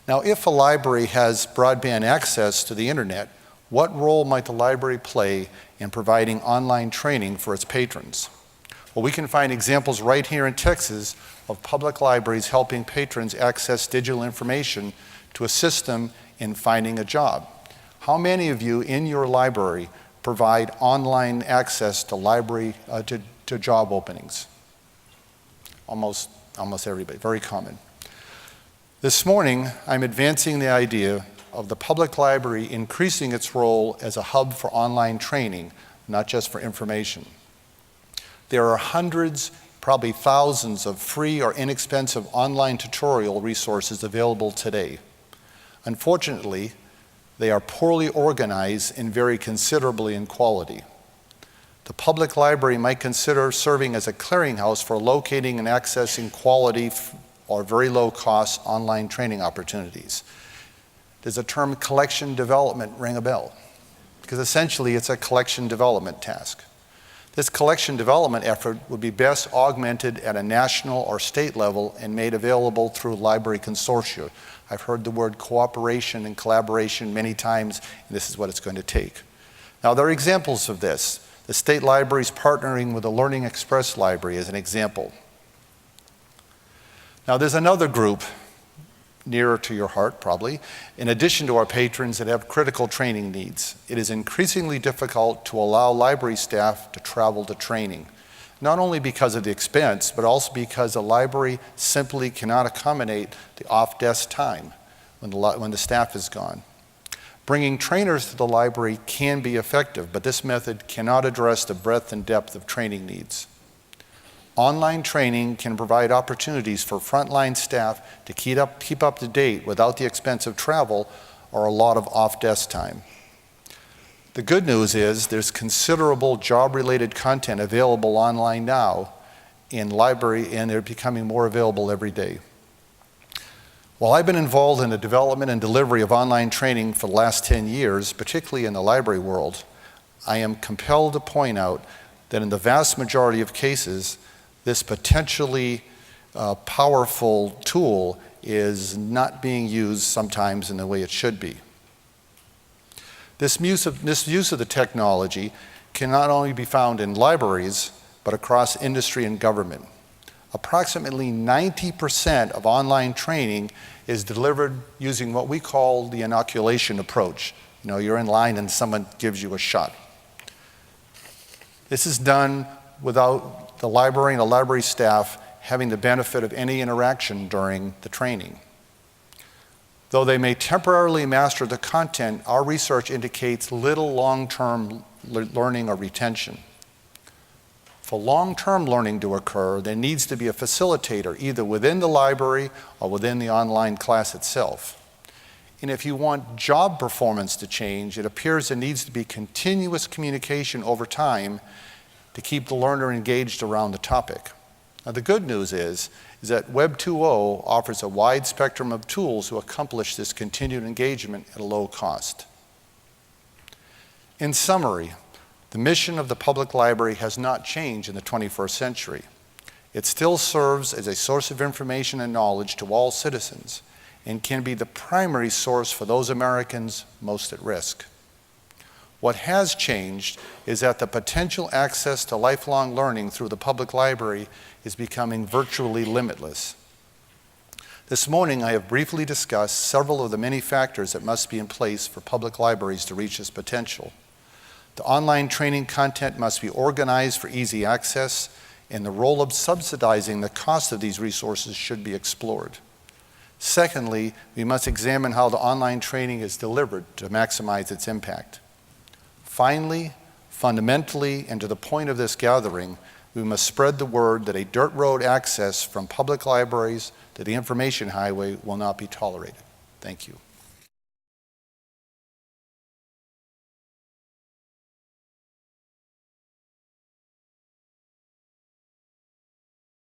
Now, if a library has broadband access to the internet, what role might the library play in providing online training for its patrons? Well, we can find examples right here in Texas of public libraries helping patrons access digital information to assist them in finding a job. How many of you in your library provide online access to to job openings? Almost everybody, very common. This morning, I'm advancing the idea of the public library increasing its role as a hub for online training, not just for information. There are hundreds, probably thousands of free or inexpensive online tutorial resources available today. Unfortunately, they are poorly organized and vary considerably in quality. The public library might consider serving as a clearinghouse for locating and accessing quality or very low-cost online training opportunities. Does the term collection development ring a bell? Because essentially it's a collection development task. This collection development effort would be best augmented at a national or state level and made available through library consortia. I've heard the word cooperation and collaboration many times, and this is what it's going to take. Now, there are examples of this. The state libraries partnering with the Learning Express Library as an example. Now, there's another group nearer to your heart, probably, in addition to our patrons that have critical training needs. It is increasingly difficult to allow library staff to travel to training, not only because of the expense, but also because the library simply cannot accommodate the off-desk time when the staff is gone. Bringing trainers to the library can be effective, but this method cannot address the breadth and depth of training needs. Online training can provide opportunities for frontline staff to keep up to date without the expense of travel or a lot of off-desk time. The good news is there's considerable job-related content available online now in library, and they're becoming more available every day. While I've been involved in the development and delivery of online training for the last 10 years, particularly in the library world, I am compelled to point out that in the vast majority of cases, this potentially powerful tool is not being used sometimes in the way it should be. This use of the technology can not only be found in libraries, but across industry and government. Approximately 90% of online training is delivered using what we call the inoculation approach. You know, you're in line and someone gives you a shot. This is done without the library and the library staff having the benefit of any interaction during the training. Though they may temporarily master the content, our research indicates little long-term learning or retention. For long-term learning to occur, there needs to be a facilitator, either within the library or within the online class itself. And if you want job performance to change, it appears there needs to be continuous communication over time to keep the learner engaged around the topic. Now, the good news is that Web 2.0 offers a wide spectrum of tools to accomplish this continued engagement at a low cost. In summary, the mission of the public library has not changed in the 21st century. It still serves as a source of information and knowledge to all citizens and can be the primary source for those Americans most at risk. What has changed is that the potential access to lifelong learning through the public library is becoming virtually limitless. This morning, I have briefly discussed several of the many factors that must be in place for public libraries to reach this potential. The online training content must be organized for easy access, and the role of subsidizing the cost of these resources should be explored. Secondly, we must examine how the online training is delivered to maximize its impact. Finally, fundamentally, and to the point of this gathering, we must spread the word that a dirt road access from public libraries to the information highway will not be tolerated. Thank you.